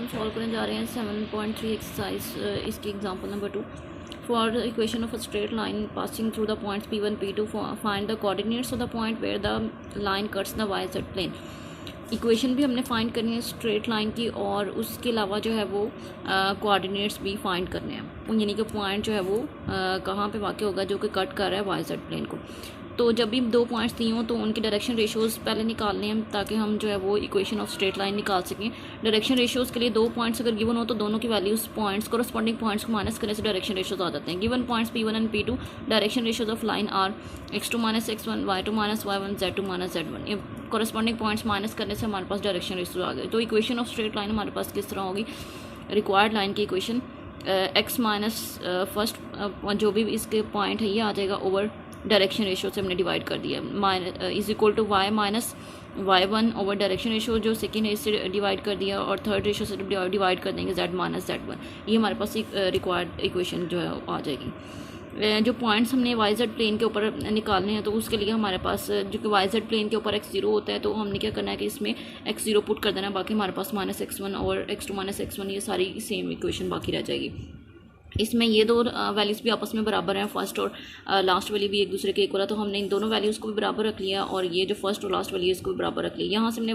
हम सॉल्व करने जा रहे हैं 7.3 एक्सरसाइज इसकी example number 2 for equation of a straight line passing through the points P1 P2 find the coordinates of the point where the line cuts the y z plane. Equation भी हमने find करनी है straight line की और उसके अलावा जो है वो कोऑर्डिनेट्स भी फाइंड करने हैं, यानी कि पॉइंट जो है वो कहाँ पे वाक़ होगा जो कि कट कर रहा है वाई जेड प्लेन को। तो जब भी दो पॉइंट्स दिए हों तो उनके डायरेक्शन रेशियोज़ पहले निकालने हैं ताकि हम जो है वो इक्वेशन ऑफ स्ट्रेट लाइन निकाल सकें। डायरेक्शन रेशियोज़ के लिए दो पॉइंट्स अगर गिवन हो तो दोनों की वैल्यूज़ पॉइंट्स कोरस्पॉन्डिंग पॉइंट्स को माइनस करने से डायरेक्शन रेशियोज़ आ जाते हैं। Given points P1 and P2 direction ratios of line are x2 - x1 y2 - y1 z2 - z1। ये कोरस्पॉन्डिंग पॉइंट्स माइनस करने से हमारे पास डायरेक्शन रेशियोज़ आ गए। तो इक्वेशन ऑफ स्ट्रेट लाइन हमारे पास किस तरह होगी? रिक्वायर्ड लाइन की इक्वेशन x माइनस फर्स्ट जो भी इसके पॉइंट है ये आ जाएगा ओवर डायरेक्शन रेशियो से हमने डिवाइड कर दिया is equal to y minus y1 over direction ratio जो सेकेंड है इससे डिवाइड कर दिया और थर्ड रेशियो से डिवाइड कर देंगे z माइनस z1। ये हमारे पास एक रिक्वायर्ड इक्वेशन जो है आ जाएगी। जो पॉइंट्स हमने वाई जेड प्लेन के ऊपर निकालने हैं तो उसके लिए हमारे पास जो कि वाई जेड प्लेन के ऊपर x0 होता है तो हमने क्या करना है कि इसमें x0 पुट कर देना है, बाकी हमारे पास -x1 और x2 - x1 ये सारी सेम इक्वेशन बाकी रह जाएगी। इसमें ये दो वैल्यूज़ भी आपस में बराबर हैं, फर्स्ट और लास्ट वैल्यू भी एक दूसरे के इक्वल है, तो हमने इन दोनों वैल्यूज़ को भी बराबर रख लिया और ये जो फर्स्ट और लास्ट वैल्यू है इसको भी बराबर रख लिया। यहाँ से हमने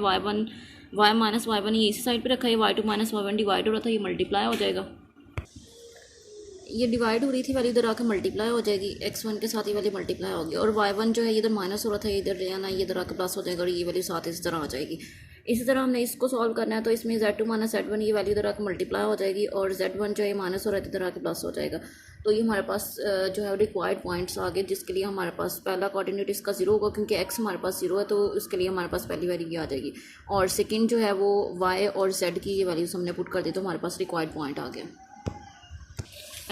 y माइनस y1 ये इसी साइड पे रखा है, y2 माइनस y1 डिवाइड हो रहा था, ये मल्टीप्लाई हो जाएगा। ये डिवाइड हो रही थी वैल्यू इधर आकर मल्टीप्लाई हो जाएगी, x1 के साथ ये वैल्यू मल्टीप्लाई होगी और y1 जो है इधर माइनस हो रहा था इधर जाना ये इधर आकर प्लस हो जाएगा और ये वैल्यू साथ इस तरह आ जाएगी। इसी तरह हमने इसको सॉल्व करना है तो इसमें z2 माइनस z1 ये वैल्यू इधर आकर मल्टीप्लाई हो जाएगी और z1 जो है माइनस हो रहा है इधर आकर प्लस हो जाएगा। तो ये हमारे पास जो है रिक्वायर्ड पॉइंट्स आ गए जिसके लिए हमारे पास पहला कोऑर्डिनेट इसका 0 होगा क्योंकि x हमारे पास 0 है तो उसके लिए हमारे पास पहली वैल्यू ये आ जाएगी और सेकंड जो है वो y और z की ये वैल्यूज हमने पुट कर दी तो हमारे पास रिक्वायर्ड पॉइंट आ गया।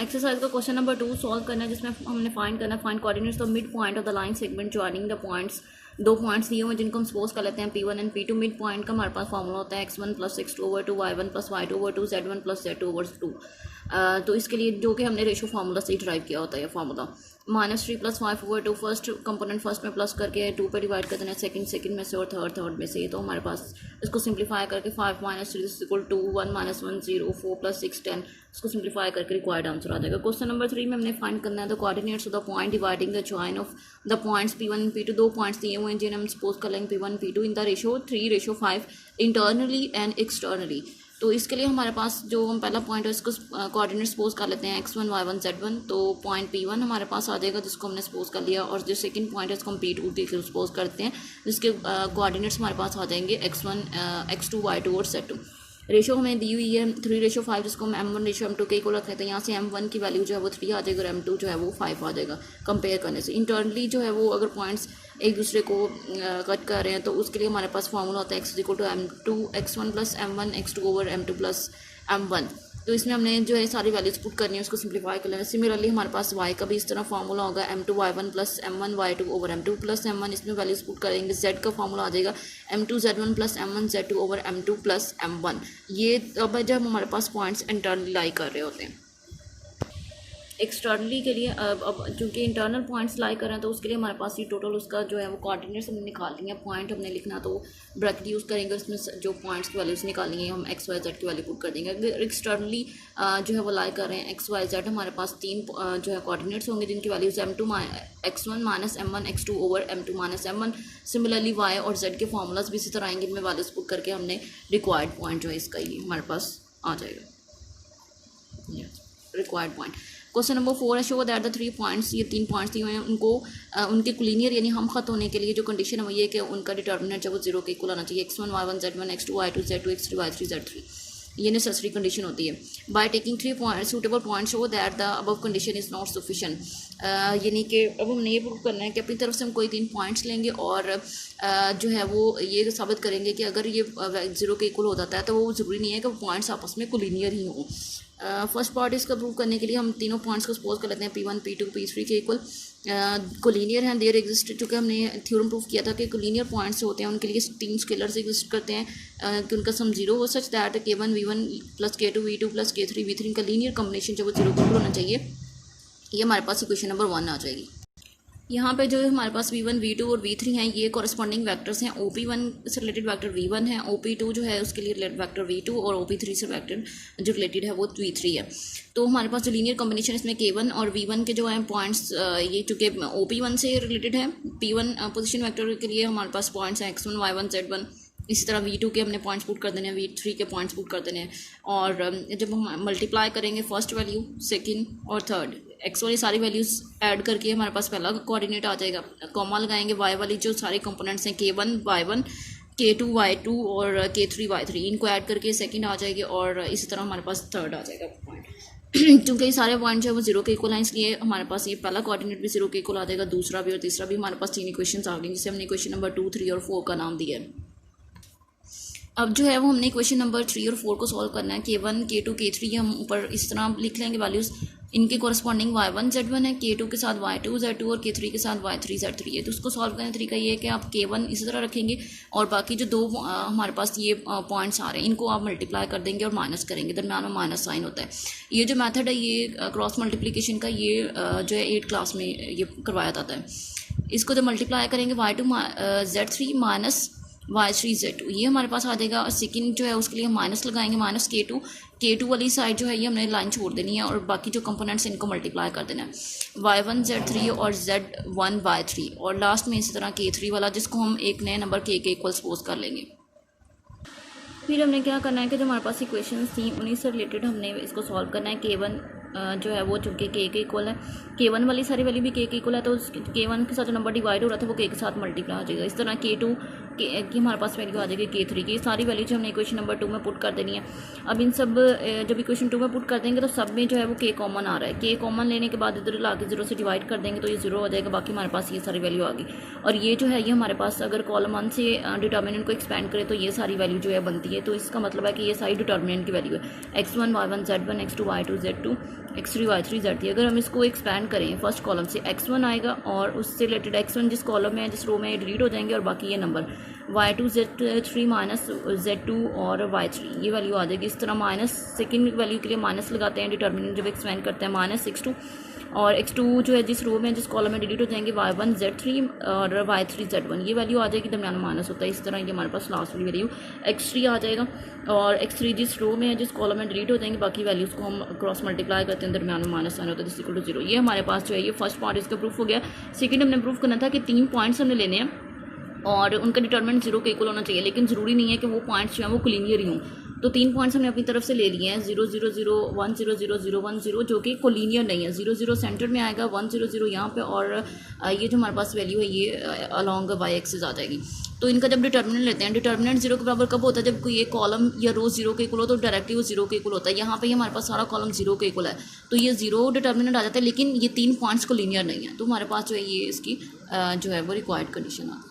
एक्सरसाइज का क्वेश्चन नंबर 2 सॉल्व करना है जिसमें हमने फाइंड करना है find coordinates of mid point of the line segment joining the points. दो पॉइंट्स दिए हुए जिनको हम सपोज कर लेते हैं P1 and P2। Mid point का हमारे पास फॉर्मूला होता है x1 + x2/2 y1 + y2/2 z1 + z2/2। तो इसके लिए जो कि हमने रेशो फार्मूला से ही ड्राइव किया होता है फार्मूला -3 + 5/2 फर्स्ट कंपोनेंट फर्स्ट में प्लस करके 2 पे डिवाइड कर देना है सेकंड में से और थर्ड में से। तो हमारे पास इसको सिंप्लीफाई करके 5 - 3 = 2 1 - 1 0 4 + 6 10 इसको सिंप्लीफाई करके रिक्वायर्ड आंसर आ जाएगा। क्वेश्चन नंबर 3 में हमने फाइंड करना है the coordinates of the point dividing the join of the points P1 and P2। दो पॉइंट्स दिए हुए हैं जिन्हें हम सपोज कर लेंगे P1 P2 in the ratio 3:5 internally and externally. तो इसके लिए हमारे पास जो हम पहला पॉइंट है इसको कोऑर्डिनेट सपोज कर लेते हैं x1 y1 z1। तो पॉइंट P1 हमारे पास आ जाएगा जिसको हमने सपोज कर लिया और जो सेकंड पॉइंट है इसको हम P2 के सपोज करते हैं जिसके कोऑर्डिनेट्स हमारे पास आ जाएंगे x1 x2 y2 और z2। रेशो हमें दी हुई है 3:5 जिसको हम m1 रेशो m2 के इक्वल रखते हैं। यहाँ से m1 की वैल्यू जो है वो 3 आ जाएगा और m2 जो है वो 5 आ जाएगा कंपेयर करने से। इंटरनली जो है वो अगर पॉइंट्स एक दूसरे को कट कर रहे हैं तो उसके लिए हमारे पास फॉर्मूला होता है x = m2 x1 + m1 x2/m2 + m1। तो इसमें हमने जो है सारी वैल्यूज पुट करनी है उसको सिंप्लीफाई कर लेना। सिमिलरली हमारे पास y का भी इस तरह फार्मूला होगा m2 y1 + m1 y2/m2 + m1। इसमें वैल्यूज पुट करेंगे z का फार्मूला आ जाएगा m2 z1 + m1 z2/m2 + m1। ये अब जब हमारे पास पॉइंट्स इंटरनली लाई कर रहे होते हैं। एक्सटर्नली के लिए अब चूँकि इंटरनल पॉइंट्स लाई कर रहे हैं तो उसके लिए हमारे पास ये टोटल उसका जो है वो कोऑर्डिनेट्स हमने निकाल लिए हैं। पॉइंट हमने लिखना तो ब्रैकेट यूज़ करेंगे उसमें जो पॉइंट्स की वैल्यूज़ निकालेंगे हम x y z की वैल्यू पुट कर देंगे। अगर एक्सटर्नली जो है वो लाई कर रहे हैं x y z हमारे पास तीन जो है कोऑर्डिनेट्स होंगे जिनकी values m2 x1 - m1 x2/m2 - m1। Similarly y और z के फार्मूलाज भी इसी तरह आएंगे इनमें वैल्यूज़ पुट करके हमने रिक्वायर्ड पॉइंट जो है इसका ये हमारे पास आ जाएगा रिक्वायर्ड पॉइंट। क्वेश्चन नंबर 4 है शो दैट द 3 पॉइंट्स ये 3 पॉइंट्स दिए हुए हैं उनको उनके कोलिनियर यानी हम खत होने के लिए जो कंडीशन है वो ये कि उनका डिटर्मिनेंट जब वो 0 के इक्वल आना चाहिए। x1 y1 z1 x2 y2 z2 x3 y3 z3 ये नेसेसरी कंडीशन होती है। By taking 3 point suitable point show that the above condition is not sufficient. यानी कि अब हमने ये प्रूव करना है कि अपनी तरफ से हम कोई 3 पॉइंट्स लेंगे और जो है वो ये साबित करेंगे कि अगर ये 0 के इक्वल हो जाता है तो वो ज़रूरी नहीं है कि वो पॉइंट्स आपस में कोलिनियर ही हों। फर्स्ट पार्ट इसका प्रूव करने के लिए हम तीनों पॉइंट्स को सपोज कर लेते हैं P1 P2 P3 के इक्वल कोलिनियर हैं देयर एग्जिस्ट। चूँकि हमने थ्योरम प्रूव किया था कि कोलिनियर पॉइंट्स होते हैं उनके लिए 3 स्केलर्स एग्जिस्ट करते हैं कि उनका सम 0 हो such that k1 v1 + k2 v2 + k3 v3 इनका लीनियर कॉम्बिनेशन जब वो 0 के इक्वल होना चाहिए। ये हमारे पास इक्वेशन नंबर 1 आ जाएगी। यहाँ पे जो है हमारे पास v1, v2 और v3 हैं, ये कॉरस्पॉन्डिंग वेक्टर्स हैं। OP1 से रिलेटेड वेक्टर v1 है, OP2 जो है उसके लिए रिलेटेड वेक्टर v2 और OP3 से वेक्टर जो रिलेटेड है वो v3 है। तो हमारे पास जो लीनियर कॉम्बिनेशन इसमें k1 और v1 के जो है पॉइंट्स, ये चूँकि OP1 से रिलेटेड है, p1 पोजिशन वेक्टर के लिए हमारे पास पॉइंट्स हैं x1, y1, z1। इसी तरह v2 के हमने पॉइंट्स पुट कर देने हैं, v3 के पॉइंट्स पुट कर देने हैं। और जब हम मल्टीप्लाई करेंगे फर्स्ट वैल्यू, सेकंड और थर्ड, एक्स वाली सारी वैल्यूज़ ऐड करके हमारे पास पहला कोऑर्डिनेट आ जाएगा। कॉमा लगाएंगे, वाई वाली जो सारे कंपोनेंट्स हैं k1 y1, k2 y2 और k3 y3, इनको ऐड करके सेकंड आ जाएगी और इसी तरह हमारे पास थर्ड आ जाएगा पॉइंट। क्योंकि ये सारे पॉइंट जो है वो जीरो के इक्वल हैं, इसलिए हमारे पास ये पहला कोऑर्डिनेट भी जीरो के इक्वल आ जाएगा, दूसरा भी और तीसरा भी। हमारे पास 3 इक्वेशंस आ गई, जिसे हमने इक्वेशन नंबर 2, 3 और 4 का नाम दिया है। अब जो है वो हमने इक्वेशन नंबर 3 और 4 को सॉल्व करना है। k1, k2, k3 हम ऊपर इस तरह लिख लेंगे वैल्यूज़, इनके कॉरस्पॉन्डिंग y1 z1 है, k2 के साथ y2 z2 और k3 के साथ y3 z3 है। तो उसको सॉल्व करने का तरीका ये है कि आप k1 इसी तरह रखेंगे और बाकी जो दो हमारे पास ये पॉइंट्स आ रहे हैं इनको आप मल्टीप्लाई कर देंगे और माइनस करेंगे, दरम्यान में माइनस साइन होता है। ये जो मेथड है ये क्रॉस मल्टीप्लिकेशन का, ये जो है 8th क्लास में ये करवाया जाता है। इसको जब मल्टीप्लाई करेंगे y2 z3 minus y3 z2, ये हमारे पास आ जाएगा। और सेकंड जो है उसके लिए हम माइनस लगाएंगे, माइनस k2 वाली साइड जो है ये हमने लाइन छोड़ देनी है और बाकी जो कंपोनेंट्स इनको मल्टीप्लाई कर देना है, y1 z3 और z1 y3 और लास्ट में इसी तरह k3 वाला, जिसको हम एक नए नंबर k के इक्वल सपोज कर लेंगे। फिर हमने क्या करना है कि जो हमारे पास इक्वेशंस थी उन्हीं से रिलेटेड हमने इसको सॉल्व करना है। k1 जो है वो चूँकि k के इक्वल है, k1 वाली सारी वैल्यू भी k के इक्वल है, तो k1 के साथ जो नंबर डिवाइड हो रहा था वो k के साथ मल्टीप्लाई आ जाएगा। इस तरह k2 की हमारे पास वैल्यू आ जाएगी k3 की। सारी वैल्यू जो हमने इक्वेशन नंबर 2 में पुट कर देनी है। अब इन सब जब इक्वेशन 2 में पुट कर देंगे तो सब में जो है वो k कॉमन आ रहा है। k कॉमन लेने के बाद इधर ला के 0 से डिवाइड कर देंगे तो ये 0 हो जाएगा, बाकी हमारे पास ये सारी वैल्यू आ गई। और ये जो है ये हमारे पास अगर कॉलम 1 से डिटर्मिनेंट को एक्सपेंड करें तो ये सारी वैल्यू जो है बनती है। तो इसका मतलब है कि ये सारी डिटर्मिनेंट की वैल्यू है, x1 y1 z1, x2 y2 z2, x3 y3 z3। अगर हम इसको एक्सपैंड करें फर्स्ट कॉलम से x1 आएगा और उससे रिलेटेड x1 जिस कॉलम में है, जिस रो में डिलीट हो जाएंगे और बाकी ये number y2 z3 minus z2 और y3 ये वैल्यू आ जाएगी। इस तरह माइनस सेकंड वैल्यू के लिए माइनस लगाते हैं, डिटर्मिनेंट जब एक्सपेंड करते हैं माइनस x2 और x2 जो है जिस रो में जिस कॉलम में डिलीट हो जाएंगे y1 z3 और y3 z1 ये वैल्यू आ जाएगी, दरम्यान में माइनस होता है। इस तरह ये हमारे पास लास्ट वाली वैल्यू x3 आ जाएगा और x3 जिस रो में है जिस कॉलम में डिलीट हो जाएंगे, बाकी वैल्यूज़ को हम क्रॉस मल्टीप्लाई करते हैं, दरम्यान में माइनस साइन होता है, इज इक्वल टू 0। ये हमारे पास जो है ये फर्स्ट पार्ट इसका प्रूफ हो गया। सेकंड हमने प्रूफ करना था कि 3 पॉइंट्स हमने लेने हैं और उनका डिटर्मिनेंट 0 के इक्वल होना चाहिए, लेकिन ज़रूरी नहीं है कि वो पॉइंट्स जो हैं वो कोलिनियर ही हों। तो 3 पॉइंट्स हमने अपनी तरफ से ले लिए हैं, 0 0 0 1 0 0 0 1 0, जो कि कोलिनियर नहीं है। 0 0 सेंटर में आएगा, 1 0 0 यहाँ पे और ये जो हमारे पास वैल्यू है ये अलॉन्ग वाई एक्सिस आ जाएगी। तो इनका जब डिटर्मिनेंट लेते हैं, डिटर्मिनेंट 0 के बराबर कब होता है, जब कोई एक कॉलम या रो 0 के इक्वल हो तो डायरेक्टली वो 0 के इक्वल होता है। यहाँ पे हमारे पास सारा कॉलम 0 के इक्वल है तो ये 0 डिटर्मिनेंट आ जाता है, लेकिन ये 3 पॉइंट्स कोलिनियर नहीं है। तो हमारे पास जो है ये इसकी जो है वो रिक्वायर्ड कंडीशन आती है।